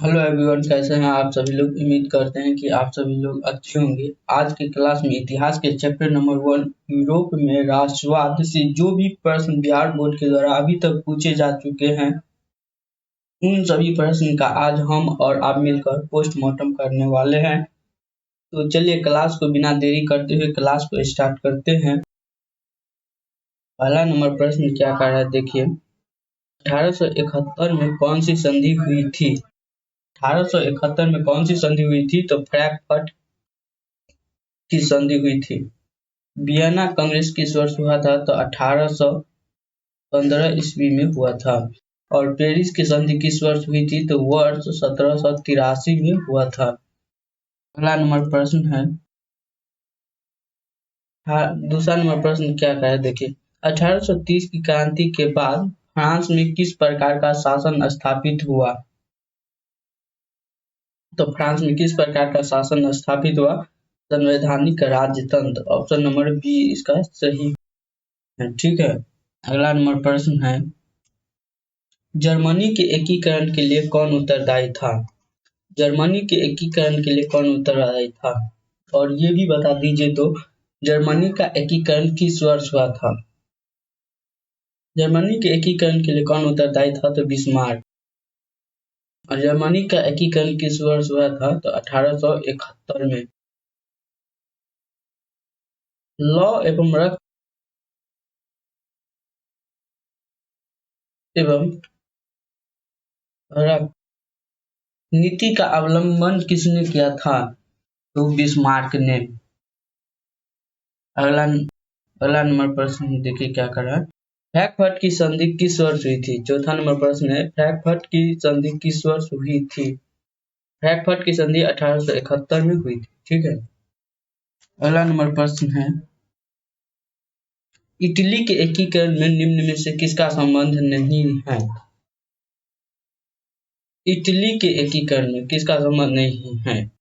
Hello everyone, कैसे हैं आप सभी लोग। उम्मीद करते हैं कि आप सभी लोग अच्छे होंगे। आज की क्लास में इतिहास के चैप्टर नंबर 1 यूरोप में राष्ट्रवाद से जो भी प्रश्न बिहार बोर्ड के द्वारा अभी तक पूछे जा चुके हैं, उन सभी प्रश्न का आज हम और आप मिलकर पोस्टमार्टम करने वाले हैं। तो चलिए क्लास को बिना देरी करते हुए क्लास को स्टार्ट करते हैं। पहला नंबर प्रश्न क्या कह रहा है, देखिए। 1871 में कौन सी संधि हुई थी? 1871 में कौन सी संधि हुई थी? तो फ्रैंकफर्ट की संधि हुई थी। वियना कांग्रेस किस वर्ष हुआ था? तो 1815 ईस्वी में हुआ था। और पेरिस की संधि किस वर्ष हुई थी? तो वर्ष 1783 में हुआ था। अगला नंबर प्रश्न है, दूसरा नंबर प्रश्न क्या कहा है, देखिए। 1830 की क्रांति के बाद फ्रांस में किस प्रकार का शासन स्थापित हुआ? तो फ्रांस में किस प्रकार का शासन स्थापित हुआ? संवैधानिक राजतंत्र। ऑप्शन नंबर बी इसका सही है। ठीक है। अगला नंबर प्रश्न है, जर्मनी के एकीकरण के लिए कौन उत्तरदायी था? जर्मनी के एकीकरण के लिए कौन उत्तरदायी था? और ये भी बता दीजिए तो जर्मनी का एकीकरण किस वर्ष हुआ था? जर्मनी के एकीकरण के लिए कौन उत्तरदायी था? तो बिस्मार्क। और जर्मनी का एकीकरण किस वर्ष हुआ था? तो 1871 में। लॉ एवं रक्त एवं रक्त नीति का अवलंबन किसने किया था? तो बिस्मार्क ने। अगला अगला नंबर प्रश्न देखिए क्या कर रहा है, फ्रैंकफर्ट की संधि किस वर्ष हुई थी? चौथा नंबर प्रश्न है, फ्रैंकफर्ट की संधि किस वर्ष हुई थी? फ्रैंकफर्ट की संधि 1871 में हुई थी। ठीक है। अगला नंबर प्रश्न है, इटली के एकीकरण में निम्न में से किसका संबंध नहीं है? इटली के एकीकरण में किसका संबंध नहीं है?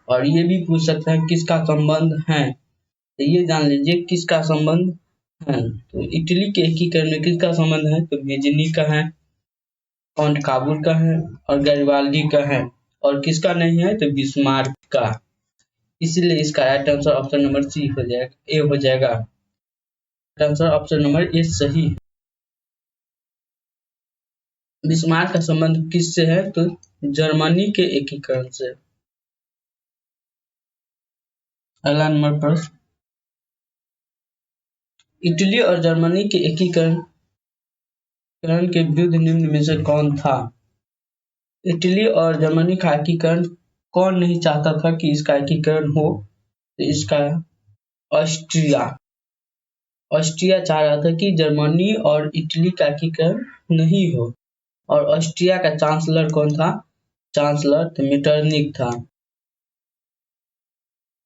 और ये भी पूछ सकता है किसका संबंध है, तो ये जान लीजिए किसका संबंध है। तो इटली के एकीकरण में किसका संबंध है? तो मेजनी का है, काउंट काबुल का है और गैरिबाल्डी का है। और किसका नहीं है? तो बिस्मार्क का। इसलिए इसका right answer option number C हो जाएगा, ए हो जाएगा। आंसर ऑप्शन नंबर ए सही है। बिस्मार्क का संबंध किससे है? तो जर्मनी के एकीकरण से। अगला नंबर प्रश्न, इटली और जर्मनी के एकीकरण के विरुद्ध निम्न में से कौन था? इटली और जर्मनी का एकीकरण कौन नहीं चाहता था कि इसका एकीकरण हो? तो इसका ऑस्ट्रिया। ऑस्ट्रिया चाह रहा था कि जर्मनी और इटली का एकीकरण नहीं हो। और ऑस्ट्रिया का चांसलर कौन था? चांसलर तो मेटरनिक था।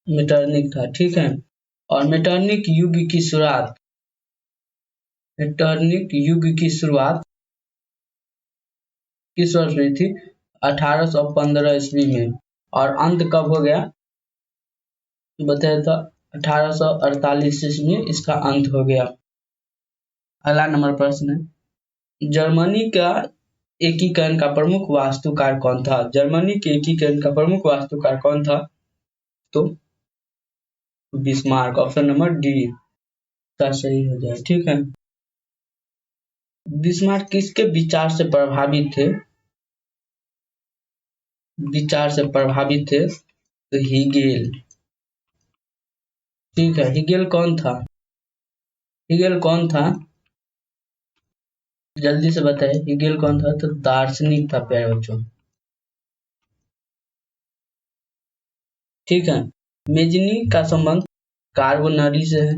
मेटरनिक था। ठीक है। और मेटरनिक युग की शुरुआत किस वर्ष हुई थी? 1815 ईस्वी में। और अंत कब हो गया बताया था? 1848 ईस्वी में इसका अंत हो गया। अगला नंबर प्रश्न है, जर्मनी का एकीकरण का प्रमुख वास्तुकार कौन था? जर्मनी के एकीकरण का प्रमुख वास्तुकार कौन था? तो बिस्मार्क। ऑप्शन नंबर डी का सही हो जाए। ठीक है। बिस्मार्क किसके विचार से प्रभावित थे? तो हीगेल। ठीक है। हीगेल कौन था? जल्दी से बताइए, हीगेल कौन था? तो दार्शनिक था प्यारे बच्चों। ठीक है। मेजनी का संबंध कार्बोनरी से है।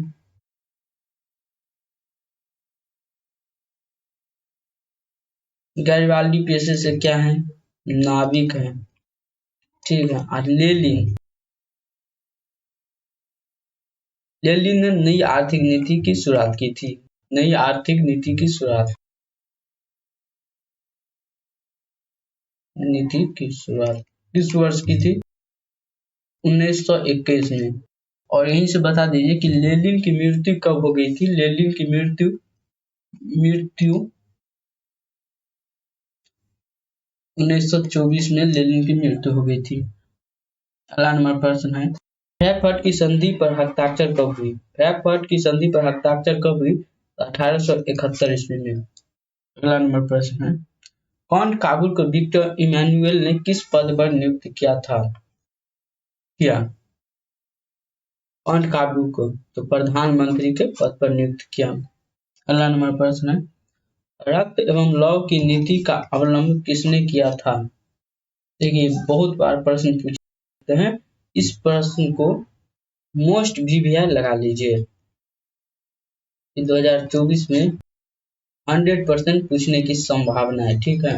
गैरिबाल्डी पेशे से क्या है? नाविक है। ठीक है। और लेनिन ने नई आर्थिक नीति की शुरुआत की थी। नई आर्थिक नीति की शुरुआत किस वर्ष की थी? 1921 में। और यहीं से बता दीजिए कि लेनिन की मृत्यु कब हो गई थी? लेनिन की मृत्यु 1924 में लेनिन की मृत्यु हो गई थी। अगला नंबर प्रश्न है, फ्रैंकफर्ट की संधि पर हस्ताक्षर कब हुई? फ्रैंकफर्ट की संधि पर हस्ताक्षर कब हुई? 1871 ईस्वी में। अगला नंबर प्रश्न है, कौन काबुल को विक्टर इमैनुअल ने किस पद पर नियुक्त किया? कौन काबुल को? तो प्रधानमंत्री के पद पर नियुक्त किया। अगला नंबर प्रश्न है, रक्त एवं लौह की नीति का अवलंबन किसने किया था? देखिए बहुत बार प्रश्न पूछते हैं, इस प्रश्न को मोस्ट वीवीआई लगा लीजिए। 2024 में 100% पूछने की संभावना है, ठीक है।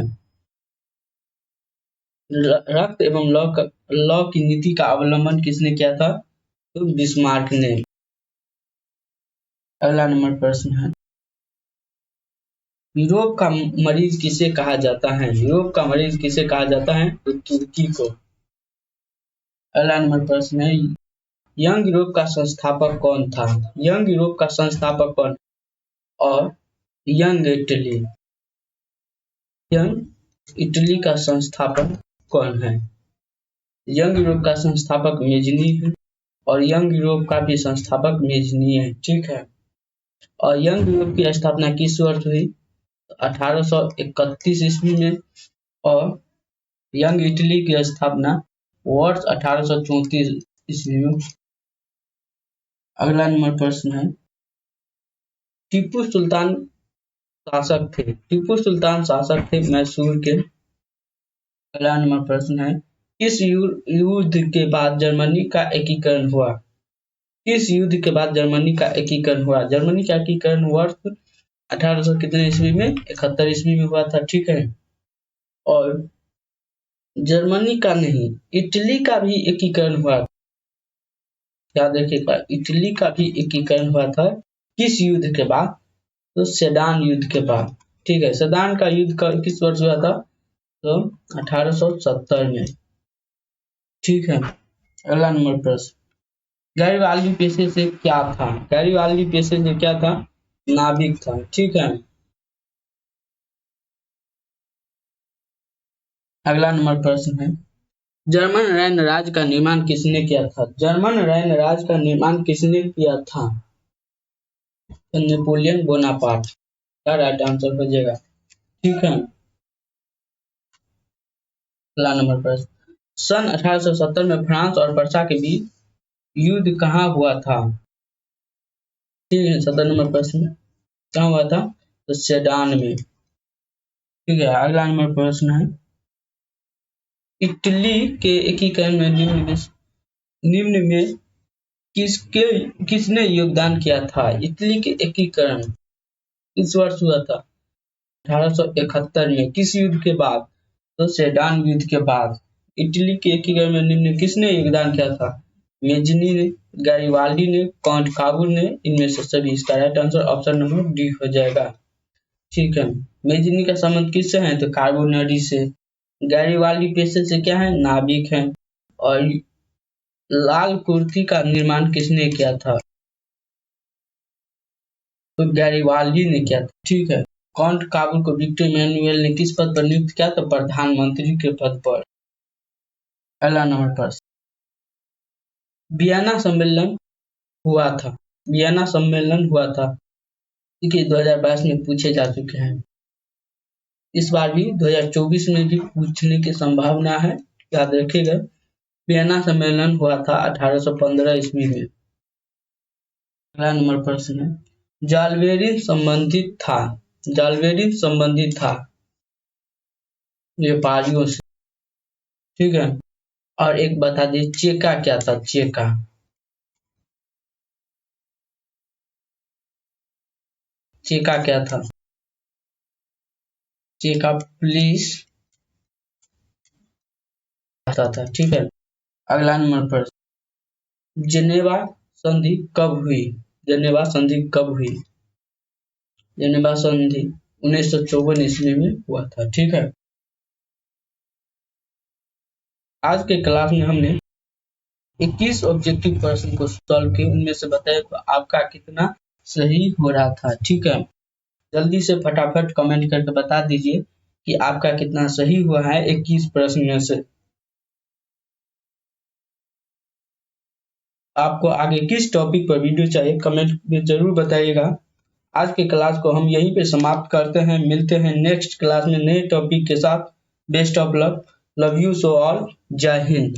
रक्त एवं लौह की नीति का अवलंबन किसने किया था? तो बिस्मार्क ने। अगला नंबर प्रश्न है, यूरोप का मरीज किसे कहा जाता है? यूरोप का मरीज किसे कहा जाता है? तो तुर्की को। अगला नंबर प्रश्न है, यंग यूरोप का संस्थापक कौन था? यंग यूरोप का संस्थापक कौन? और यंग इटली का संस्थापक कौन है? यंग यूरोप का संस्थापक मेजनी है और यंग यूरोप का भी संस्थापक मेजनी है, ठीक है। और यंग यूरोप की स्थापना किस वर्ष हुई? 1831 ईस्वी में। और यंग इटली की स्थापना वर्ष 1834 ईस्वी में। अगला नंबर प्रश्न है, टीपू सुल्तान शासक थे मैसूर के। अगला नंबर प्रश्न है, किस युद्ध के बाद जर्मनी का एकीकरण हुआ? किस युद्ध के बाद जर्मनी का एकीकरण हुआ? जर्मनी का एकीकरण वर्ष 1800 कितने ईस्वी में? 71 ईस्वी में हुआ था, ठीक है। और जर्मनी का नहीं, इटली का भी एकीकरण हुआ। याद रखिएगा, इटली का भी एकीकरण हुआ था किस युद्ध के बाद? तो सेडान युद्ध के बाद, ठीक है। सेडान का युद्ध किस वर्ष हुआ था? तो 1870 में, ठीक है। अगला नंबर प्रश्न, गैरिबाल्दी पेशे से क्या था? गैरिबाल्दी पेशे से क्या था? नाविक था, ठीक है। अगला नंबर प्रश्न है, जर्मन रैन राज्य का निर्माण किसने किया था? जर्मन रैन राज्य का निर्माण किसने किया था? तो नेपोलियन बोनापार्ट का राइट आंसर हो जाएगा, ठीक है। अगला नंबर प्रश्न, सन 1870 में फ्रांस और वर्षा के बीच युद्ध कहाँ हुआ था? ठीक है, 17 नंबर प्रश्न, कहाँ हुआ था? तो सेडान में, ठीक है। अगला नंबर प्रश्न है, इटली के एकीकरण में निम्न में किसने योगदान किया था? इटली के एकीकरण किस वर्ष हुआ था? 1871 में। किस युद्ध के बाद? तो सेडान युद्ध के बाद। इटली के एकीकरण में निम्न किसने योगदान किया था? मेजनी ने, गैरिबाल्दी ने, काउंट काबुल ने, इनमें से सभी। इसका right answer option number D हो जाएगा, ठीक है। मेजनी का संबंध किससे है? तो कार्बोनरी से। गैरिबाल्दी पेशे से क्या है? नाविक है। और लाल कुर्ती का निर्माण किसने किया था? तो गैरिबाल्दी ने किया था, ठीक है। काउंट काबुल को विक्टर इमैनुअल ने किस पद पर नियुक्त किया? तो प्रधानमंत्री के पद पर। अगला नंबर प्रश्न, वियना सम्मेलन हुआ था। वियना सम्मेलन हुआ था, ठीक है। 2022 में पूछे जा चुके हैं। इस बार भी 2024 में भी पूछने की संभावना है, याद रखिएगा। वियना सम्मेलन हुआ था 1815 ईस्वी में। अगला नंबर प्रश्न है, जालवेरिन संबंधित था व्यापारियों से, ठीक है। और एक बता दीजिए, चेका क्या था? चेका क्या था? चेका पुलिस आता था, ठीक है। अगला नंबर पर, जेनेवा संधि कब हुई? जेनेवा संधि कब हुई? जेनेवा संधि 1954 ईस्वी में हुआ था, ठीक है। आज के क्लास में हमने 21 ऑब्जेक्टिव प्रश्न को सॉल्व किया, उनमें से बताया तो आपका कितना सही हो रहा था, ठीक है। जल्दी से फटाफट कमेंट करके बता दीजिए कि आपका कितना सही हुआ है 21 प्रश्न में से। आपको आगे किस टॉपिक पर वीडियो चाहिए कमेंट में जरूर बताइएगा। आज के क्लास को हम यहीं पे समाप्त करते हैं। मिलते हैं नेक्स्ट क्लास में नए टॉपिक के साथ। Best of luck. Love you so all. जय हिंद।